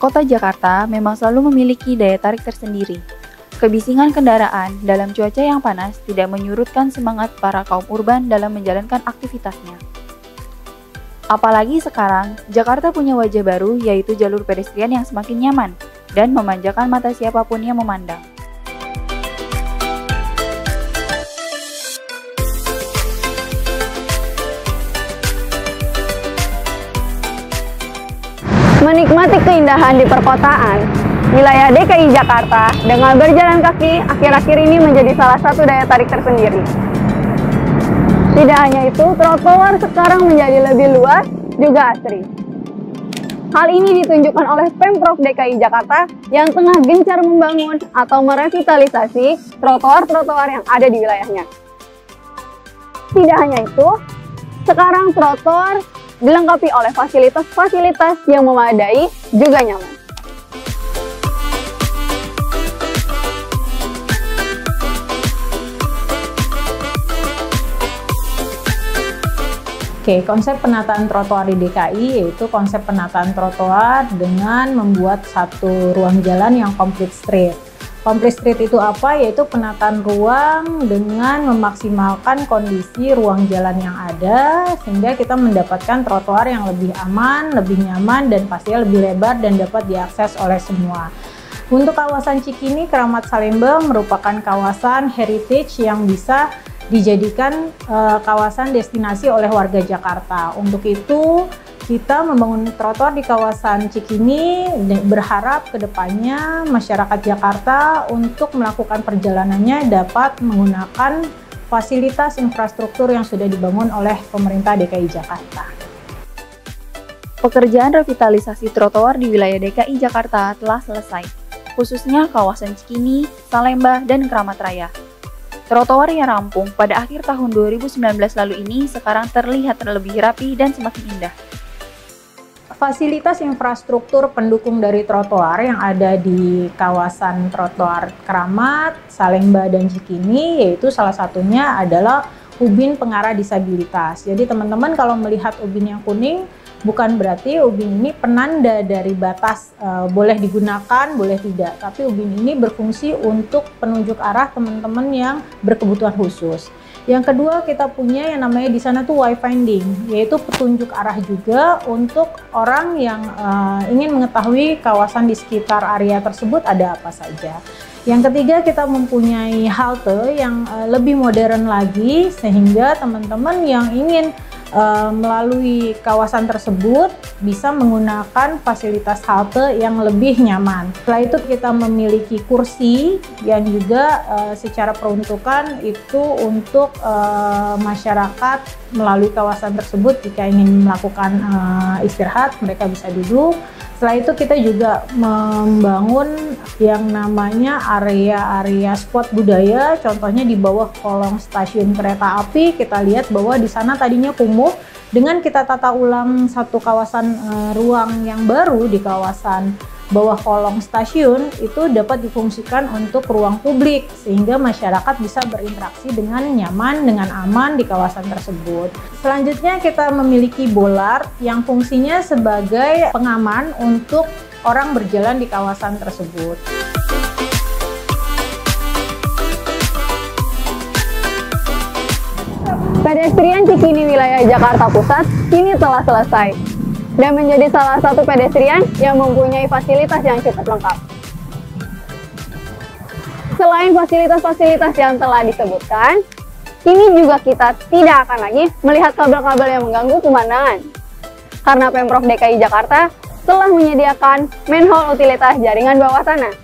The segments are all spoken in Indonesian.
Kota Jakarta memang selalu memiliki daya tarik tersendiri. Kebisingan kendaraan dalam cuaca yang panas tidak menyurutkan semangat para kaum urban dalam menjalankan aktivitasnya. Apalagi sekarang, Jakarta punya wajah baru yaitu jalur pedestrian yang semakin nyaman dan memanjakan mata siapapun yang memandang. Menikmati keindahan di perkotaan, wilayah DKI Jakarta dengan berjalan kaki akhir-akhir ini menjadi salah satu daya tarik tersendiri. Tidak hanya itu, trotoar sekarang menjadi lebih luas, juga asri. Hal ini ditunjukkan oleh Pemprov DKI Jakarta yang tengah gencar membangun atau merevitalisasi trotoar-trotoar yang ada di wilayahnya. Tidak hanya itu, sekarang trotoar dilengkapi oleh fasilitas-fasilitas yang memadai juga nyaman. Oke, konsep penataan trotoar di DKI yaitu konsep penataan trotoar dengan membuat satu ruang jalan yang complete street. Complete street itu apa? Yaitu penataan ruang dengan memaksimalkan kondisi ruang jalan yang ada sehingga kita mendapatkan trotoar yang lebih aman, lebih nyaman, dan pastinya lebih lebar dan dapat diakses oleh semua. Untuk kawasan Cikini, Keramat Salemba merupakan kawasan heritage yang bisa dijadikan kawasan destinasi oleh warga Jakarta. Untuk itu, kita membangun trotoar di kawasan Cikini, berharap kedepannya masyarakat Jakarta untuk melakukan perjalanannya dapat menggunakan fasilitas infrastruktur yang sudah dibangun oleh pemerintah DKI Jakarta. Pekerjaan revitalisasi trotoar di wilayah DKI Jakarta telah selesai, khususnya kawasan Cikini, Salemba, dan Keramat Raya. Trotoar yang rampung pada akhir tahun 2019 lalu ini sekarang terlihat lebih rapi dan semakin indah. Fasilitas infrastruktur pendukung dari trotoar yang ada di kawasan trotoar Keramat, Salemba, dan Cikini yaitu salah satunya adalah ubin pengarah disabilitas. Jadi teman-teman kalau melihat ubin yang kuning, bukan berarti ubin ini penanda dari batas boleh digunakan, boleh tidak. Tapi ubin ini berfungsi untuk penunjuk arah teman-teman yang berkebutuhan khusus. Yang kedua, kita punya yang namanya di sana tuh wayfinding, yaitu petunjuk arah juga untuk orang yang ingin mengetahui kawasan di sekitar area tersebut ada apa saja. Yang ketiga, kita mempunyai halte yang lebih modern lagi sehingga teman-teman yang ingin melalui kawasan tersebut bisa menggunakan fasilitas halte yang lebih nyaman. Setelah itu kita memiliki kursi yang juga secara peruntukan itu untuk masyarakat melalui kawasan tersebut jika ingin melakukan istirahat mereka bisa duduk. Setelah itu kita juga membangun yang namanya area-area spot budaya, contohnya di bawah kolong stasiun kereta api. Kita lihat bahwa di sana tadinya kumuh, dengan kita tata ulang satu kawasan ruang yang baru di kawasan bawah kolong stasiun itu dapat difungsikan untuk ruang publik sehingga masyarakat bisa berinteraksi dengan nyaman, dengan aman di kawasan tersebut. Selanjutnya kita memiliki bolar yang fungsinya sebagai pengaman untuk orang berjalan di kawasan tersebut. Pedestrian Cikini wilayah Jakarta Pusat kini telah selesai dan menjadi salah satu pedestrian yang mempunyai fasilitas yang cukup lengkap. Selain fasilitas-fasilitas yang telah disebutkan, kini juga kita tidak akan lagi melihat kabel-kabel yang mengganggu pemandangan. Karena Pemprov DKI Jakarta telah menyediakan manhole utilitas jaringan bawah tanah,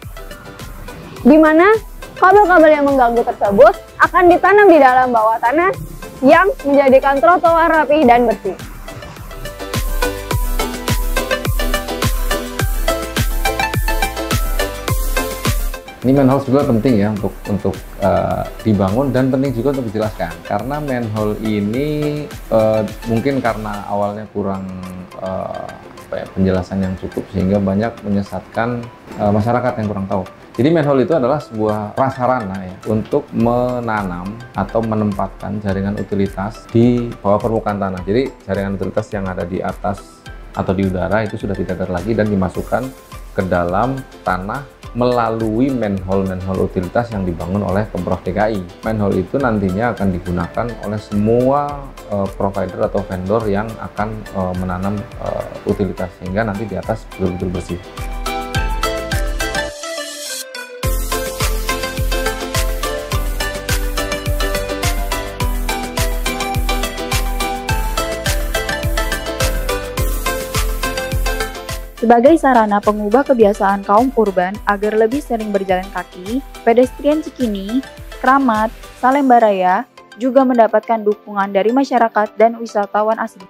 di mana kabel-kabel yang mengganggu tersebut akan ditanam di dalam bawah tanah yang menjadikan trotoar rapi dan bersih. Ini manhole sebenarnya penting ya untuk dibangun dan penting juga untuk dijelaskan karena manhole ini mungkin karena awalnya kurang penjelasan yang cukup sehingga banyak menyesatkan masyarakat yang kurang tahu. Jadi manhole itu adalah sebuah prasarana ya untuk menanam atau menempatkan jaringan utilitas di bawah permukaan tanah. Jadi jaringan utilitas yang ada di atas atau di udara itu sudah tidak ada lagi dan dimasukkan ke dalam tanah melalui manhole utilitas yang dibangun oleh Pemprov DKI. Manhole itu nantinya akan digunakan oleh semua provider atau vendor yang akan menanam utilitas, sehingga nanti di atas betul-betul bersih. Sebagai sarana pengubah kebiasaan kaum urban agar lebih sering berjalan kaki, pedestrian Cikini, Kramat, Salemba Raya juga mendapatkan dukungan dari masyarakat dan wisatawan asing.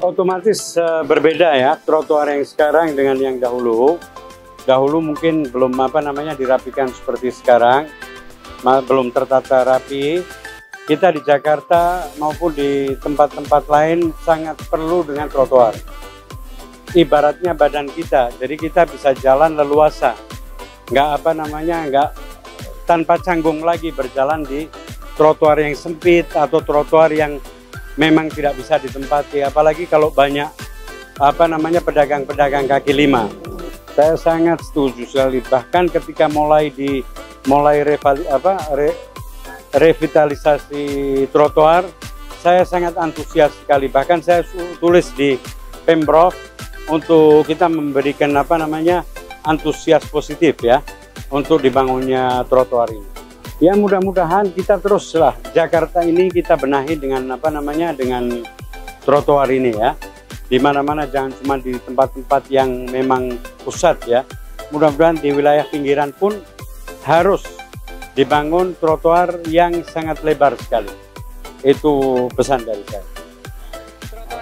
Otomatis berbeda ya trotoar yang sekarang dengan yang dahulu. Dahulu mungkin belum dirapikan seperti sekarang, belum tertata rapi. Kita di Jakarta maupun di tempat-tempat lain sangat perlu dengan trotoar. Ibaratnya badan kita, jadi kita bisa jalan leluasa, nggak tanpa canggung lagi berjalan di trotoar yang sempit atau trotoar yang memang tidak bisa ditempati, apalagi kalau banyak pedagang-pedagang kaki lima. Saya sangat setuju sekali, bahkan ketika mulai revitalisasi trotoar, saya sangat antusias sekali, bahkan saya tulis di Pemprov untuk kita memberikan antusias positif ya untuk dibangunnya trotoar ini. Ya mudah-mudahan kita teruslah Jakarta ini kita benahi dengan dengan trotoar ini ya. Di mana-mana, jangan cuma di tempat-tempat yang memang pusat ya. Mudah-mudahan di wilayah pinggiran pun harus dibangun trotoar yang sangat lebar sekali. Itu pesan dari saya.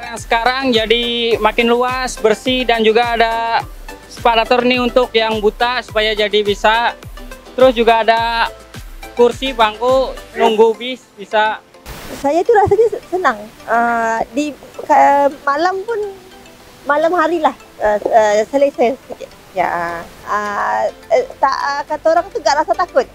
Yang sekarang jadi makin luas, bersih, dan juga ada separator nih untuk yang buta supaya jadi bisa. Terus juga ada kursi, bangku, nunggu bis bisa. Saya itu rasanya senang. Di malam hari lah selesai. Ya, tak kata orang tu gak rasa takut.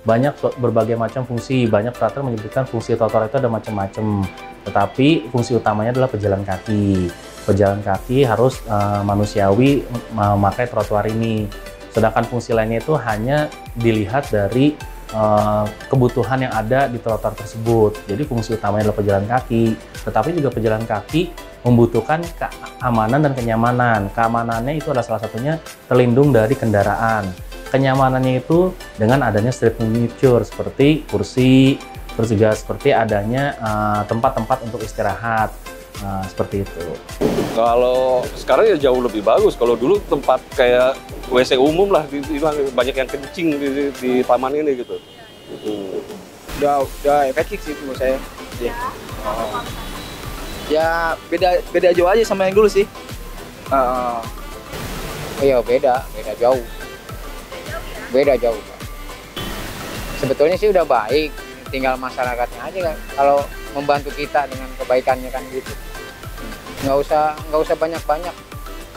Banyak berbagai macam fungsi, banyak peraturan menyebutkan fungsi trotoar itu ada macam-macam, tetapi fungsi utamanya adalah pejalan kaki. Pejalan kaki harus manusiawi memakai trotoar ini, sedangkan fungsi lainnya itu hanya dilihat dari kebutuhan yang ada di trotoar tersebut. Jadi fungsi utamanya adalah pejalan kaki, tetapi juga pejalan kaki membutuhkan keamanan dan kenyamanan. Keamanannya itu adalah salah satunya terlindung dari kendaraan. Kenyamanannya itu dengan adanya street furniture seperti kursi, terus juga seperti adanya tempat-tempat untuk istirahat, seperti itu. Kalau sekarang ya jauh lebih bagus. Kalau dulu tempat kayak WC umum lah, banyak yang kencing di taman ini gitu. Udah efektif sih menurut saya. Ya beda jauh aja sama yang dulu sih. Iya beda jauh. Beda jauh. Sebetulnya sih udah baik, tinggal masyarakatnya aja kan. Kalau membantu kita dengan kebaikannya kan gitu. Nggak usah banyak-banyak,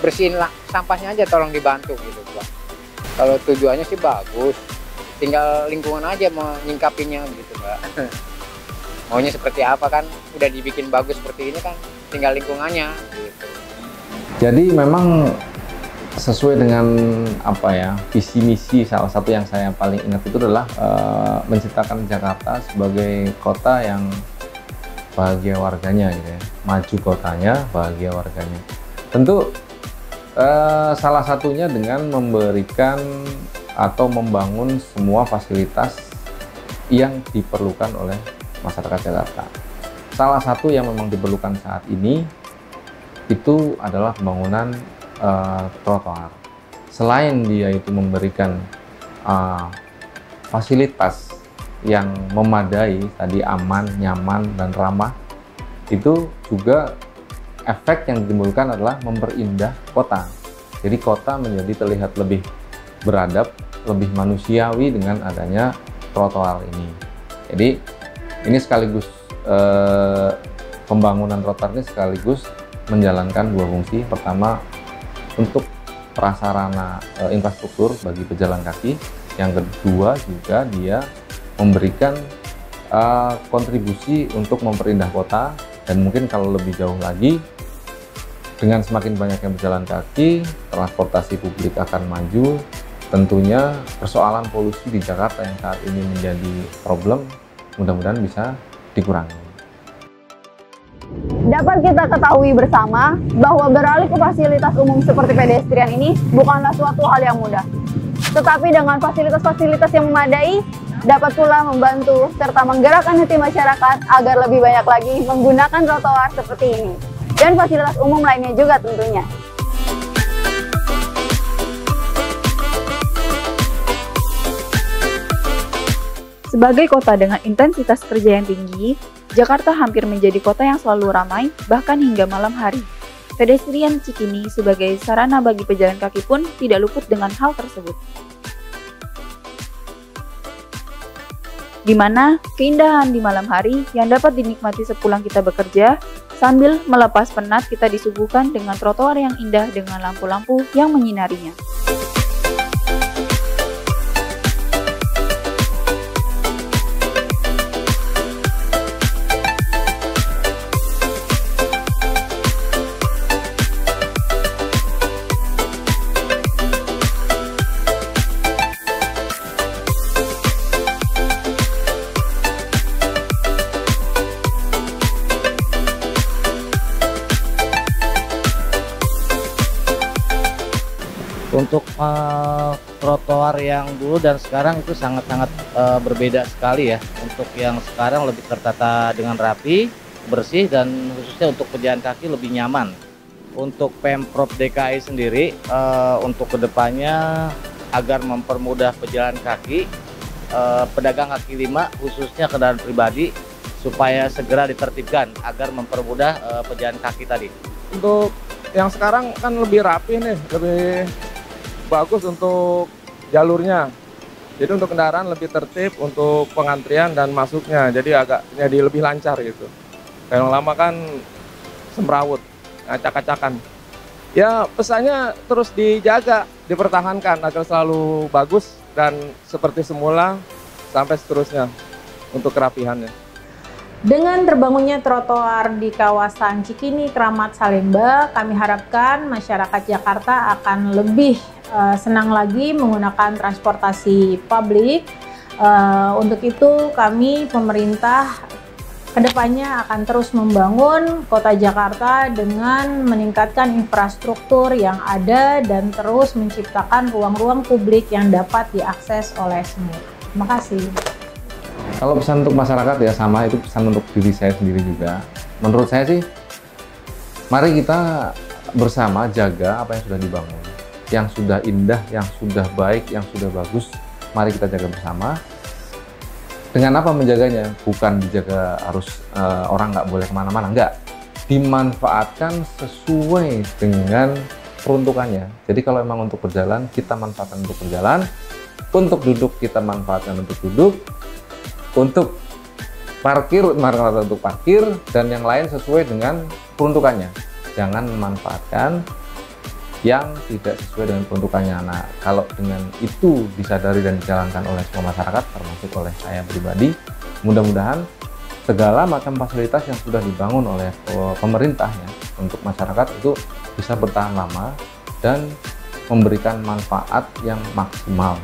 bersihin lah sampahnya aja, tolong dibantu gitu Pak. Kalau tujuannya sih bagus, tinggal lingkungan aja menyingkapinya gitu Pak. Maunya seperti apa kan, udah dibikin bagus seperti ini kan, tinggal lingkungannya gitu. Jadi memang sesuai dengan visi misi, salah satu yang saya paling ingat itu adalah menciptakan Jakarta sebagai kota yang bahagia warganya gitu ya. Maju kotanya, bahagia warganya. Tentu salah satunya dengan memberikan atau membangun semua fasilitas yang diperlukan oleh masyarakat Jakarta. Salah satu yang memang diperlukan saat ini itu adalah pembangunan trotoar. Selain dia itu memberikan fasilitas yang memadai, tadi aman, nyaman, dan ramah, itu juga efek yang ditimbulkan adalah memperindah kota. Jadi kota menjadi terlihat lebih beradab, lebih manusiawi dengan adanya trotoar ini. Jadi ini sekaligus pembangunan trotoar ini sekaligus menjalankan dua fungsi. Pertama, untuk prasarana infrastruktur bagi pejalan kaki. Yang kedua juga dia memberikan kontribusi untuk memperindah kota, dan mungkin kalau lebih jauh lagi, dengan semakin banyaknya pejalan kaki, transportasi publik akan maju. Tentunya persoalan polusi di Jakarta yang saat ini menjadi problem, mudah-mudahan bisa dikurangi. Dapat kita ketahui bersama bahwa beralih ke fasilitas umum seperti pedestrian ini bukanlah suatu hal yang mudah. Tetapi dengan fasilitas-fasilitas yang memadai, dapat pula membantu serta menggerakkan hati masyarakat agar lebih banyak lagi menggunakan trotoar seperti ini. Dan fasilitas umum lainnya juga tentunya. Sebagai kota dengan intensitas kerja yang tinggi, Jakarta hampir menjadi kota yang selalu ramai, bahkan hingga malam hari. Pedestrian Cikini sebagai sarana bagi pejalan kaki pun tidak luput dengan hal tersebut. Di mana keindahan di malam hari yang dapat dinikmati sepulang kita bekerja, sambil melepas penat kita disuguhkan dengan trotoar yang indah dengan lampu-lampu yang menyinarinya. Untuk trotoar yang dulu dan sekarang itu sangat-sangat berbeda sekali ya. Untuk yang sekarang lebih tertata dengan rapi, bersih, dan khususnya untuk pejalan kaki lebih nyaman. Untuk Pemprov DKI sendiri, untuk kedepannya agar mempermudah pejalan kaki, pedagang kaki lima khususnya kendaraan pribadi supaya segera ditertibkan agar mempermudah pejalan kaki tadi. Untuk yang sekarang kan lebih rapi nih, lebih bagus untuk jalurnya. Jadi untuk kendaraan lebih tertib untuk pengantrian dan masuknya. Jadi agak jadi lebih lancar gitu. Yang lama kan semrawut, acak-acakan. Ya pesannya terus dijaga, dipertahankan agar selalu bagus dan seperti semula sampai seterusnya untuk kerapihannya. Dengan terbangunnya trotoar di kawasan Cikini, Kramat, Salemba, kami harapkan masyarakat Jakarta akan lebih senang lagi menggunakan transportasi publik. Untuk itu kami pemerintah kedepannya akan terus membangun kota Jakarta dengan meningkatkan infrastruktur yang ada dan terus menciptakan ruang-ruang publik yang dapat diakses oleh semua. Terima kasih. Kalau pesan untuk masyarakat ya sama, itu pesan untuk diri saya sendiri juga. Menurut saya sih, mari kita bersama jaga apa yang sudah dibangun. Yang sudah indah, yang sudah baik, yang sudah bagus, mari kita jaga bersama. Dengan apa menjaganya? Bukan dijaga harus orang nggak boleh kemana-mana, enggak. Dimanfaatkan sesuai dengan peruntukannya. Jadi kalau memang untuk berjalan, kita manfaatkan untuk berjalan. Untuk duduk, kita manfaatkan untuk duduk. Untuk parkir, manfaatkan untuk parkir. Dan yang lain sesuai dengan peruntukannya. Jangan memanfaatkan yang tidak sesuai dengan peruntukannya. Nah, kalau dengan itu disadari dan dijalankan oleh semua masyarakat, termasuk oleh saya pribadi, mudah-mudahan segala macam fasilitas yang sudah dibangun oleh pemerintah ya, untuk masyarakat itu bisa bertahan lama dan memberikan manfaat yang maksimal.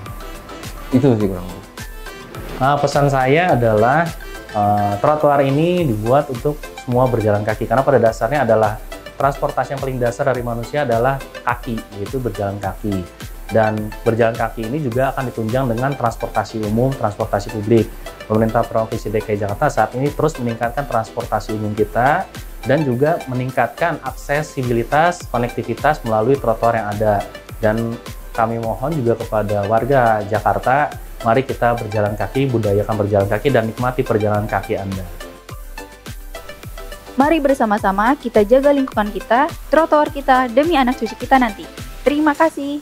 Itu sih kurang lebih. Pesan saya adalah trotoar ini dibuat untuk semua berjalan kaki, karena pada dasarnya adalah transportasi yang paling dasar dari manusia adalah kaki, yaitu berjalan kaki. Dan berjalan kaki ini juga akan ditunjang dengan transportasi umum, transportasi publik. Pemerintah Provinsi DKI Jakarta saat ini terus meningkatkan transportasi umum kita dan juga meningkatkan aksesibilitas, konektivitas melalui trotoar yang ada. Dan kami mohon juga kepada warga Jakarta, mari kita berjalan kaki, budayakan berjalan kaki, dan nikmati perjalanan kaki Anda. Mari bersama-sama kita jaga lingkungan kita, trotoar kita, demi anak cucu kita nanti. Terima kasih.